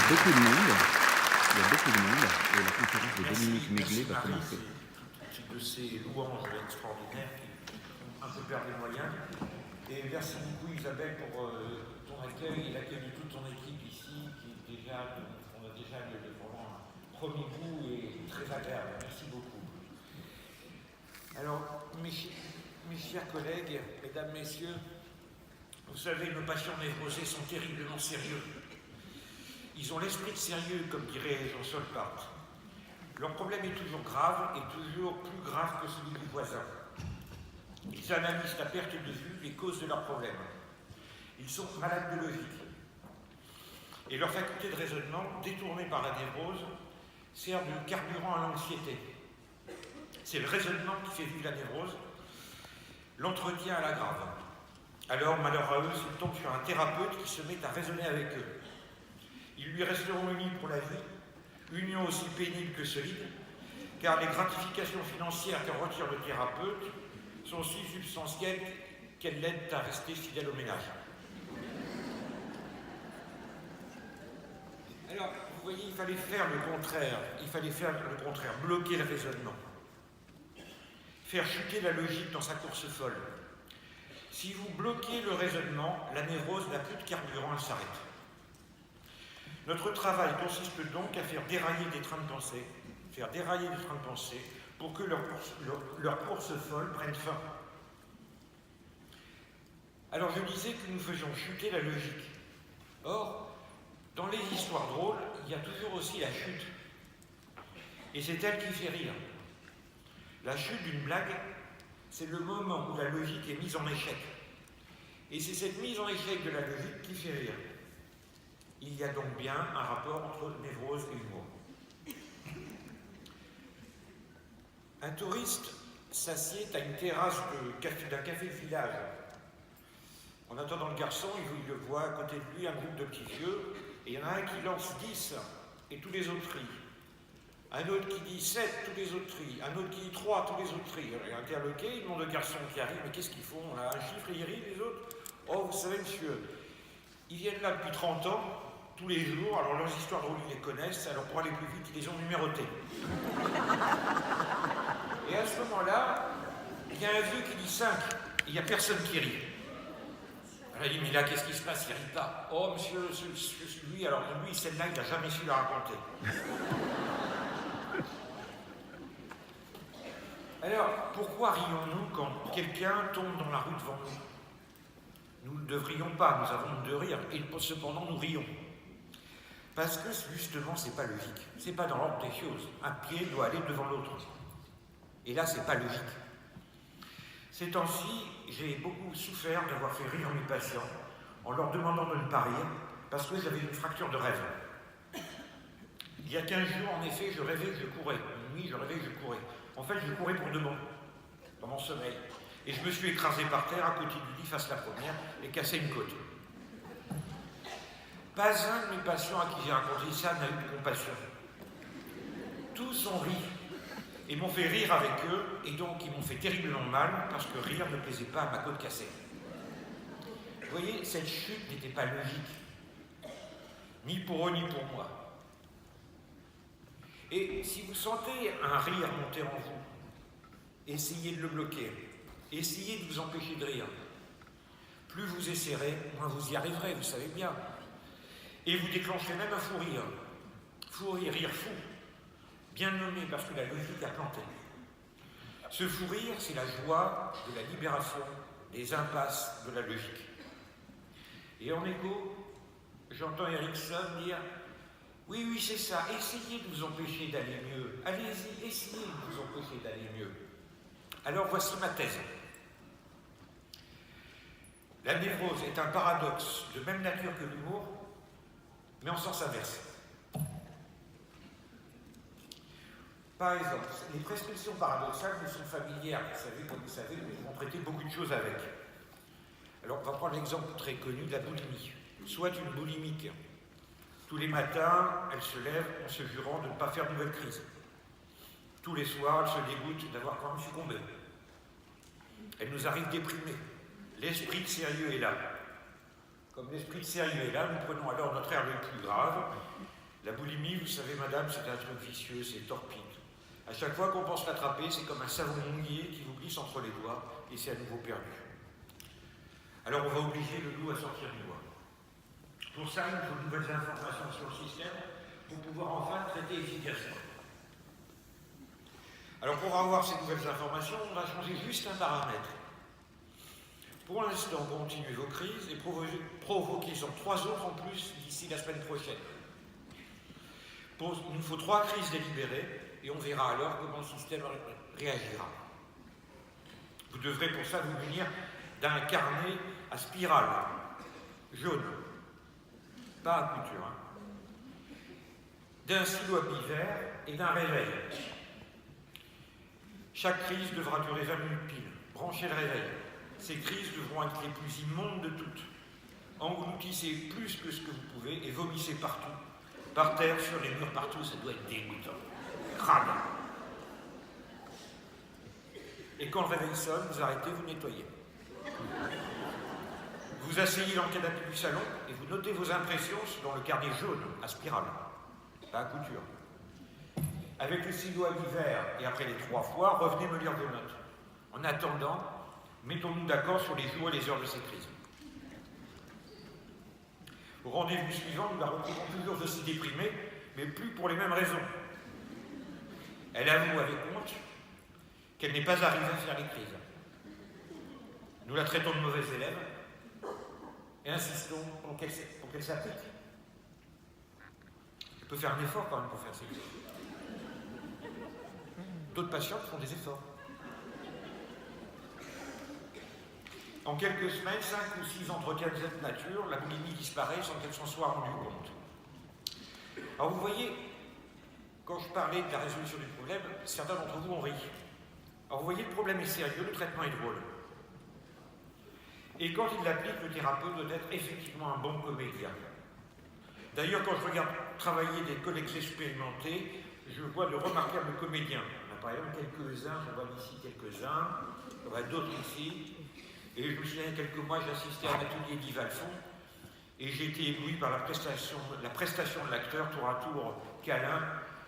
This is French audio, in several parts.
beaucoup de monde. Il y a beaucoup de monde et la conférence de Dominique Méglet va commencer. De ces louanges extraordinaires qui ont un peu perdu les moyens. Et merci beaucoup Isabelle pour ton accueil et l'accueil de toute ton équipe ici, qui est déjà, on a déjà vraiment un premier goût et très agréable. Merci beaucoup. Alors, mes chers collègues, mesdames, messieurs, vous savez, nos patients névrosés sont terriblement sérieux. Ils ont l'esprit de sérieux, comme dirait Jean Solpart. Leur problème est toujours grave et toujours plus grave que celui du voisin. Ils analysent à perte de vue les causes de leurs problèmes. Ils sont malades de logique. Et leur faculté de raisonnement, détournée par la névrose, sert de carburant à l'anxiété. C'est le raisonnement qui fait vivre la névrose, l'entretien à l'aggrave. Alors, malheur à eux, s'ils tombent sur un thérapeute qui se met à raisonner avec eux. Ils lui resteront unis pour la vie, union aussi pénible que solide, car les gratifications financières qu'en retire le thérapeute sont si substantielles qu'elles l'aident à rester fidèle au ménage. Alors, vous voyez, il fallait faire le contraire, bloquer le raisonnement, faire chuter la logique dans sa course folle. Si vous bloquez le raisonnement, la névrose n'a plus de carburant, elle s'arrête. Notre travail consiste donc à faire dérailler des trains de pensée, pour que leur course folle prenne fin. Alors je disais que nous faisions chuter la logique. Or, dans les histoires drôles, il y a toujours aussi la chute. Et c'est elle qui fait rire. La chute d'une blague, c'est le moment où la logique est mise en échec. Et c'est cette mise en échec de la logique qui fait rire. Il y a donc bien un rapport entre névrose et humour. Un touriste s'assied à une terrasse d'un café de village. En attendant le garçon, il le voit à côté de lui un groupe de petits vieux, et il y en a un qui lance 10, et tous les autres rient. Un autre qui dit 7, tous les autres rient. Un autre qui dit 3, tous les autres rient. Il est interloqué, il demande au garçon qui arrive, mais qu'est-ce qu'ils font? On a un chiffre et ils rient, les autres? Oh, vous savez, monsieur, ils viennent là depuis 30 ans, tous les jours, alors leurs histoires drôles, ils les connaissent, alors pour aller plus vite, ils les ont numérotées. Et à ce moment-là, il y a un vieux qui dit 5, et il n'y a personne qui rit. Alors il dit, mais là, qu'est-ce qui se passe? Il ne rit pas. Oh, monsieur, lui, alors lui, celle-là, il n'a jamais su la raconter. Alors, pourquoi rions-nous quand quelqu'un tombe dans la rue devant nous? Nous ne devrions pas, nous avons de rire, et cependant nous rions. Parce que justement, c'est pas logique. C'est pas dans l'ordre des choses. Un pied doit aller devant l'autre. Et là, c'est pas logique. Ces temps-ci, j'ai beaucoup souffert d'avoir fait rire mes patients en leur demandant de ne pas rire parce que j'avais une fracture de rêve. Il y a 15 jours, en effet, je rêvais que je courais. Une nuit, je rêvais que je courais. En fait, je courais pour de bon, dans mon sommeil. Et je me suis écrasé par terre à côté du lit face à la première et cassé une côte. Pas un de mes patients à qui j'ai raconté ça n'a eu de compassion. Tous ont ri et m'ont fait rire avec eux, et donc ils m'ont fait terriblement mal parce que rire ne plaisait pas à ma côte cassée. Vous voyez, cette chute n'était pas logique, ni pour eux ni pour moi. Et si vous sentez un rire monter en vous, essayez de le bloquer, essayez de vous empêcher de rire. Plus vous essaierez, moins vous y arriverez, vous savez bien. Et vous déclencherez même un fou rire. Fou rire, rire fou. Bien nommé parce que la logique a planté. Ce fou rire, c'est la joie de la libération des impasses de la logique. Et en écho, j'entends Erickson dire « Oui, c'est ça, essayez de vous empêcher d'aller mieux. Allez-y, essayez de vous empêcher d'aller mieux. » Alors voici ma thèse. La névrose est un paradoxe de même nature que l'humour, mais en sens inverse. Par exemple, les prescriptions paradoxales nous sont familières. Comme vous savez, nous avons traité beaucoup de choses avec. Alors, on va prendre l'exemple très connu de la boulimie. Soit une boulimique. Tous les matins, elle se lève en se jurant de ne pas faire de nouvelle crise. Tous les soirs, elle se dégoûte d'avoir quand même succombé. Elle nous arrive déprimée. L'esprit de sérieux est là. Comme l'esprit de sérieux est là, nous prenons alors notre herbe le plus grave La boulimie, vous savez, madame, c'est un truc vicieux, c'est torpide. À chaque fois qu'on pense l'attraper, c'est comme un savon mouillé qui vous glisse entre les doigts et c'est à nouveau perdu. Alors on va obliger le loup à sortir du bois. Pour ça, il nous faut de nouvelles informations sur le système pour pouvoir enfin traiter efficacement. Alors pour avoir ces nouvelles informations, on va changer juste un paramètre. Pour l'instant, continuez vos crises et provoquez-en 3 autres en plus d'ici la semaine prochaine. Il nous faut 3 crises délibérées et on verra alors comment le système réagira. Vous devrez pour ça vous munir d'un carnet à spirale, jaune, pas à couture, d'un stylo à billes vert et d'un réveil. Chaque crise devra durer 20 minutes pile. Branchez le réveil. Ces crises devront être les plus immondes de toutes. Engloutissez plus que ce que vous pouvez et vomissez partout. Par terre, sur les murs, partout, ça doit être dégoûtant. Crade. Et quand le réveil sonne, vous arrêtez, vous nettoyez. Vous asseyez dans le canapé du salon et vous notez vos impressions dans le carnet jaune à spirale, pas à couture. Avec le stylo à l'hiver et après les 3 fois, revenez me lire vos notes. En attendant, mettons-nous d'accord sur les jours et les heures de ces crises. Au rendez-vous suivant, nous la retrouvons toujours aussi déprimée, mais plus pour les mêmes raisons. Elle avoue avec honte qu'elle n'est pas arrivée à faire les crises. Nous la traitons de mauvaise élève et insistons pour qu'elle s'applique. Elle peut faire un effort quand même pour faire ces crises. D'autres patientes font des efforts. En quelques semaines, 5 ou 6 entretiens de cette nature, la boulimie disparaît sans qu'elle s'en soit rendue compte. Alors vous voyez, quand je parlais de la résolution du problème, certains d'entre vous ont ri. Alors vous voyez, le problème est sérieux, le traitement est drôle. Et quand il l'applique, le thérapeute doit être effectivement un bon comédien. D'ailleurs, quand je regarde travailler des collègues expérimentés, je vois de remarquables comédiens. On a par exemple quelques-uns, j'en vois ici quelques-uns, il y en a d'autres ici. Et je me souviens, il y a quelques mois, j'ai assisté à un atelier d'Yves Alphon et j'ai été ébloui par la prestation de l'acteur, tour à tour câlin,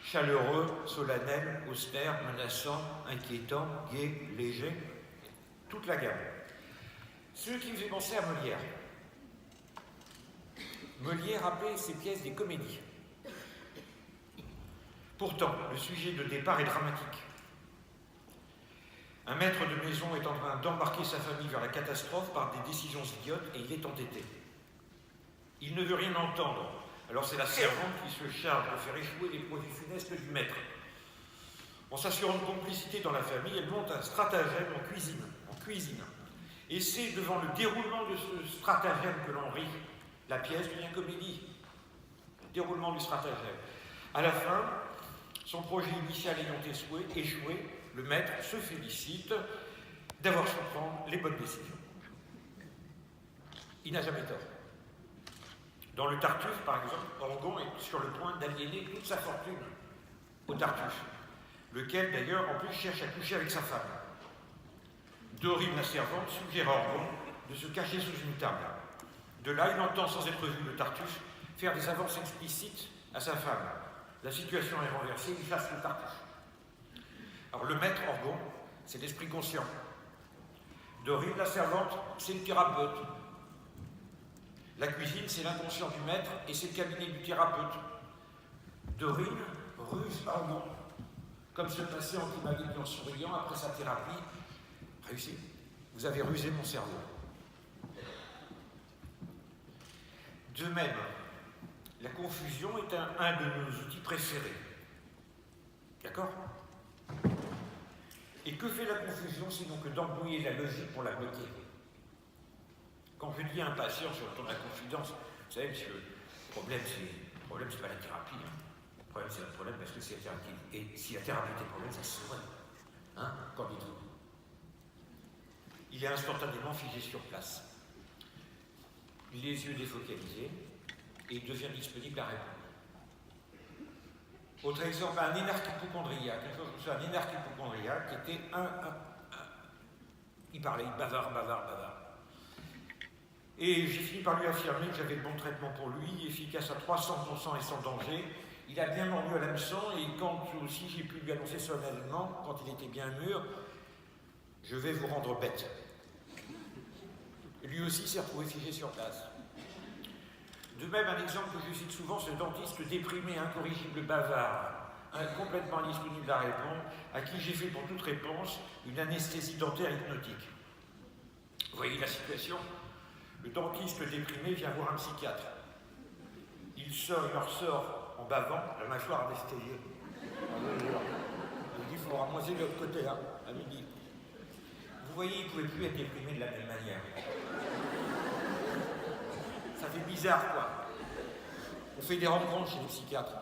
chaleureux, solennel, austère, menaçant, inquiétant, gai, léger, toute la gamme. Ce qui me fait penser à Molière. Molière appelait ses pièces des comédies. Pourtant, le sujet de départ est dramatique. Un maître de maison est en train d'embarquer sa famille vers la catastrophe par des décisions idiotes et il est entêté. Il ne veut rien entendre. Alors c'est la servante qui se charge de faire échouer les projets funestes du maître. En s'assurant de complicité dans la famille, elle monte un stratagème en cuisine. Et c'est devant le déroulement de ce stratagème que l'on rit. La pièce devient comédie. Le déroulement du stratagème. À la fin, son projet initial ayant échoué, le maître se félicite d'avoir su prendre les bonnes décisions. Il n'a jamais tort. Dans le Tartuffe, par exemple, Orgon est sur le point d'aliéner toute sa fortune au Tartuffe, lequel d'ailleurs en plus cherche à coucher avec sa femme. Dorine, la servante, suggère à Orgon de se cacher sous une table. De là, il entend sans être vu le Tartuffe faire des avances explicites à sa femme. La situation est renversée, il chasse le Tartuffe. Alors le maître Orgon, c'est l'esprit conscient. Dorine, la servante, c'est le thérapeute. La cuisine, c'est l'inconscient du maître et c'est le cabinet du thérapeute. Dorine ruse Orgon, comme ce patient qui m'a dit en souriant après sa thérapie. Réussi, vous avez rusé mon cerveau. De même, la confusion est un de nos outils préférés. D'accord ? Et que fait la confusion sinon que d'embrouiller la logique pour la bloquer? Quand je dis à un patient sur le ton de la confidence, vous savez, monsieur, le problème, c'est pas la thérapie. Le problème, c'est le problème parce que c'est la thérapie. Et si la thérapie était le problème, ça se saurait. Hein? Qu'en dites-vous? Il est instantanément figé sur place. Les yeux défocalisés, et il devient disponible à répondre. Autre exemple, un énarque-hypocondriaque. Un énarque-hypocondriaque qui était il parlait, il bavard. Et j'ai fini par lui affirmer que j'avais le bon traitement pour lui, efficace à 300% et sans danger. Il a bien mordu à l'hameçon, et quand aussi j'ai pu lui annoncer solennellement, quand il était bien mûr, je vais vous rendre bête. Lui aussi s'est retrouvé figé sur place. De même, un exemple que je cite souvent, ce dentiste déprimé, incorrigible, bavard, complètement indisponible à répondre, à qui j'ai fait pour toute réponse une anesthésie dentaire hypnotique. Vous voyez la situation? Le dentiste déprimé vient voir un psychiatre. Il ressort en bavant, la mâchoire anesthésiée. Il dit il faut ramasser de l'autre côté, hein, à midi. Vous voyez, il ne pouvait plus être déprimé de la même manière. Ça fait bizarre, quoi. On fait des rencontres chez les psychiatres.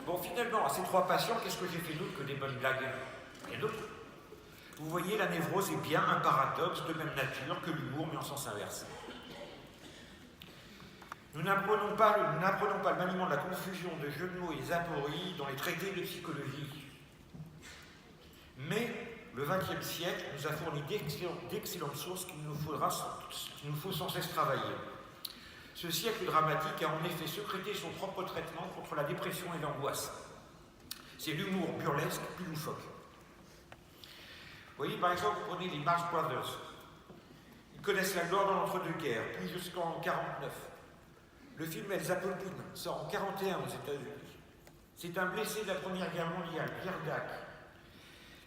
Bon, finalement, à ces 3 patients, qu'est-ce que j'ai fait d'autre que des bonnes blagues? Rien d'autre. Vous voyez, la névrose est bien un paradoxe de même nature que l'humour, mais en sens inverse. Nous n'apprenons pas le maniement de la confusion de jeux de mots et des apories dans les traités de psychologie. Mais le XXe siècle nous a fourni d'excellentes sources qu'il nous faut sans cesse travailler. Ce siècle dramatique a en effet secrété son propre traitement contre la dépression et l'angoisse. C'est l'humour burlesque puis loufoque. Vous voyez, par exemple, vous prenez les Marx Brothers. Ils connaissent la gloire dans l'entre-deux-guerres, puis jusqu'en 1949. Le film El Zapolpin sort en 1941 aux États-Unis. C'est un blessé de la Première Guerre mondiale, Pierre Dac,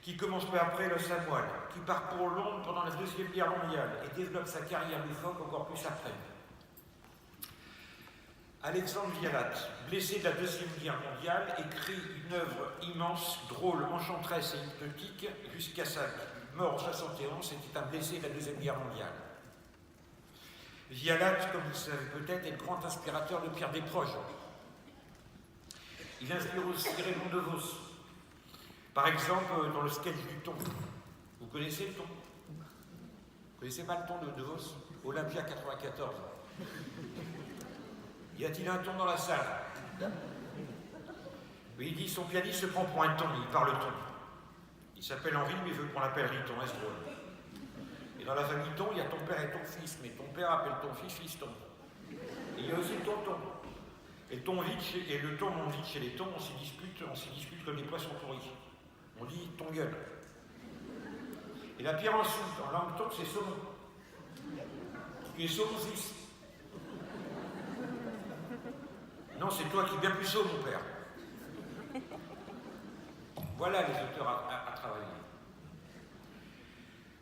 qui commence peu après le Samoal, qui part pour Londres pendant la Deuxième Guerre mondiale et développe sa carrière loufoque encore plus après. Alexandre Vialat, blessé de la Deuxième Guerre mondiale, écrit une œuvre immense, drôle, enchanteresse et hypnotique jusqu'à sa mort en 1971. C'était un blessé de la Deuxième Guerre mondiale. Vialat, comme vous le savez peut-être, est le grand inspirateur de Pierre Desproges. Il inspire aussi Raymond DeVos. Par exemple, dans le sketch du thon. Vous connaissez le thon? Vous connaissez pas le thon de DeVos? Olympia 94. Y a-t-il un thon dans la salle? Oui, il dit son pianiste se prend pour un thon, il parle thon. Il s'appelle Henri, mais il veut qu'on l'appelle Riton, est-ce drôle? Et dans la famille Thon, il y a ton père et ton fils, mais ton père appelle ton fils fiston. Et il y a aussi le tonton. Et le thon monte vite chez les thons, on s'y dispute comme des poissons pourris. On dit ton gueule. Et la pire insulte en langue thon, c'est saumon. Tu es saumon fils. Non, c'est toi qui es bien plus saut, mon père. Voilà les auteurs à travailler.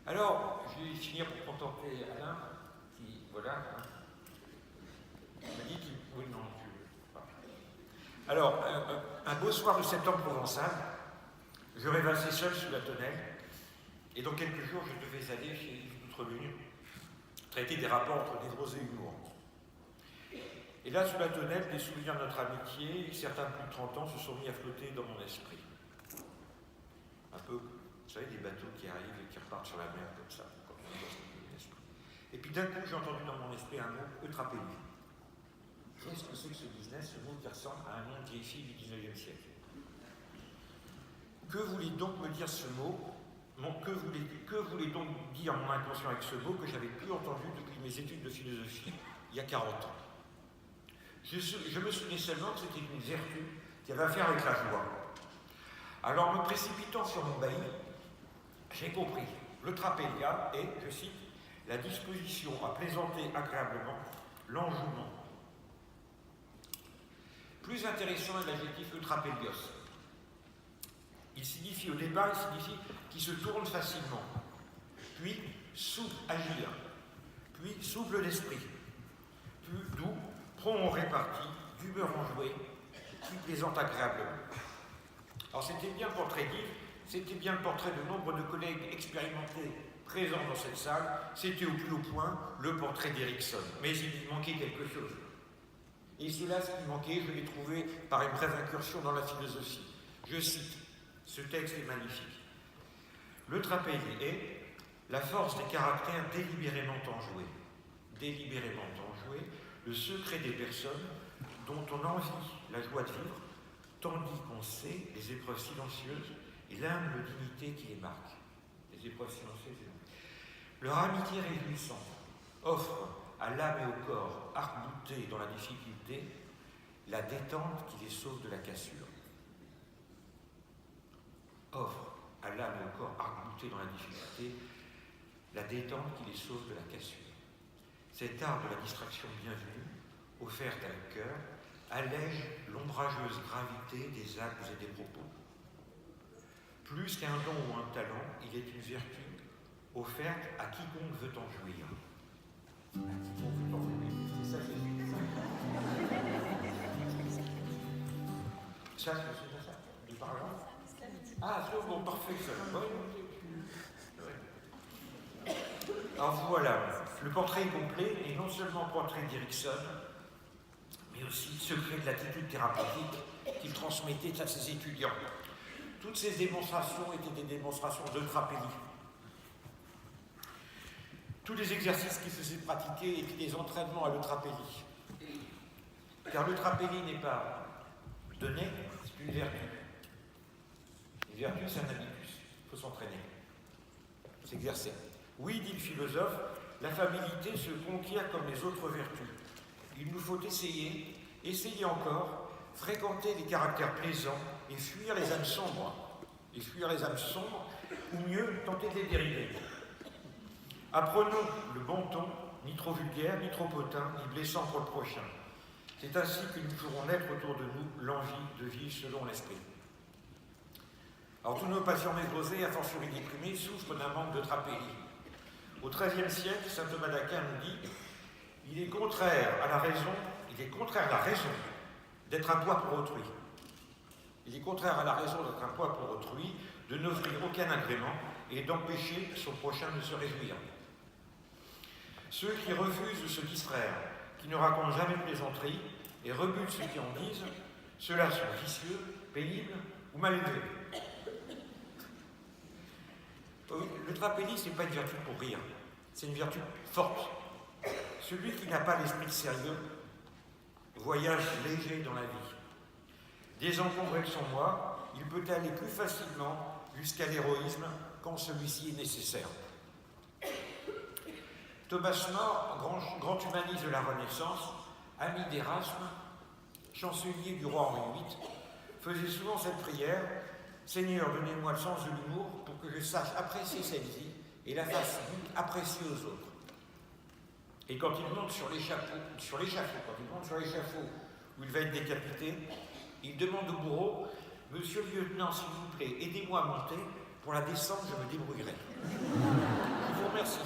Alors, je vais finir pour contempler Alain, qui, voilà, il m'a dit qu'il... Oui, non, je... Alors, un beau soir de septembre provençal, je rêvassais seul sous la tonnelle, et dans quelques jours, je devais aller chez Yves Doutre-Lune traiter des rapports entre névrose et humour. Et là, sous la tonnelle, des souvenirs de notre amitié, certains plus de 30 ans, se sont mis à flotter dans mon esprit. Un peu, vous savez, des bateaux qui arrivent et qui repartent sur la mer comme ça, quand on est dans l'esprit. Et puis d'un coup, j'ai entendu dans mon esprit un mot, Eutrapélie. Qu'est-ce que c'est que ce business, ce mot qui ressemble à un nom de vieille fille du 19e siècle? Que voulait donc me dire ce mot? Que voulait donc dire mon inconscient avec ce mot que j'avais plus entendu depuis mes études de philosophie il y a 40 ans? Je me souvenais seulement que c'était une vertu qui avait à faire avec la joie. Alors, me précipitant sur mon bailli, j'ai compris. Le trapélia est, je cite, la disposition à plaisanter agréablement, l'enjouement. Plus intéressant est l'adjectif eutrapélios. Il signifie au départ, il signifie qui se tourne facilement, puis souple, agir, puis souple d'esprit, puis doux, prompt en répartie, d'humeur enjouée, puis plaisante agréablement. Alors c'était bien le portrait d'Yves, c'était bien le portrait de nombre de collègues expérimentés présents dans cette salle, c'était au plus haut point le portrait d'Erickson. Mais il manquait quelque chose. Et c'est là ce qui manquait, je l'ai trouvé par une brève incursion dans la philosophie. Je cite, ce texte est magnifique. Le trapézie est la force des caractères délibérément enjoués. Délibérément enjoués, le secret des personnes dont on envie la joie de vivre, tandis qu'on sait les épreuves silencieuses et l'humble dignité qui les marque. Les épreuves silencieuses et l'humble. Leur amitié réjouissante, offre à l'âme et au corps arc-boutés dans la difficulté la détente qui les sauve de la cassure. Offre à l'âme et au corps arc-boutés dans la difficulté la détente qui les sauve de la cassure. Cet art de la distraction bienvenue, offerte à le cœur, allège l'ombrageuse gravité des actes et des propos. Plus qu'un don ou un talent, il est une vertu offerte à quiconque veut en jouir. À quiconque veut en jouir. C'est ça que Jésus. Ça, c'est ça. Du parlant. Ah, c'est bon, parfait, ça. Alors voilà, le portrait complet est non seulement portrait d'Erikson, mais aussi secret de l'attitude thérapeutique qu'il transmettait à ses étudiants. Toutes ces démonstrations étaient des démonstrations d'eutrapélie. Tous les exercices qu'il faisait pratiquer étaient des entraînements à l'eutrapélie. Car l'eutrapélie n'est pas donné, c'est une vertu. Une vertu, c'est un habitus. Il faut s'entraîner, s'exercer. Oui, dit le philosophe, l'affabilité se conquiert comme les autres vertus. Il nous faut essayer, essayer encore, fréquenter les caractères plaisants et fuir les âmes sombres. Et fuir les âmes sombres, ou mieux, tenter de les dériver. Apprenons le bon ton, ni trop vulgaire, ni trop hautain, ni blessant pour le prochain. C'est ainsi que nous ferons naître autour de nous l'envie de vivre selon l'esprit. Alors tous nos patients névrosés, à fortiori déprimés, souffrent d'un manque d'eutrapélie. Au XIIIe siècle, saint Thomas d'Aquin nous dit « Il est contraire à la raison d'être un poids pour autrui. Il est contraire à la raison d'être un poids pour autrui, de n'offrir aucun agrément et d'empêcher son prochain de se réjouir. Ceux qui refusent de se distraire, qui ne racontent jamais de plaisanteries et rebutent ceux qui en disent, ceux-là sont vicieux, pénibles ou mal élevés. » L'eutrapélie, ce n'est pas une vertu pour rire, c'est une vertu forte. Celui qui n'a pas l'esprit de sérieux voyage léger dans la vie. Désencombré de son moi, il peut aller plus facilement jusqu'à l'héroïsme quand celui-ci est nécessaire. Thomas More, grand humaniste de la Renaissance, ami d'Erasme, chancelier du roi Henri VIII, faisait souvent cette prière « Seigneur, donnez-moi le sens de l'humour pour que je sache apprécier celle-ci et la fasse apprécier aux autres. » Et quand il monte sur l'échafaud où il va être décapité, il demande au bourreau « Monsieur le lieutenant, s'il vous plaît, aidez-moi à monter, pour la descente, je me débrouillerai. » Je vous remercie.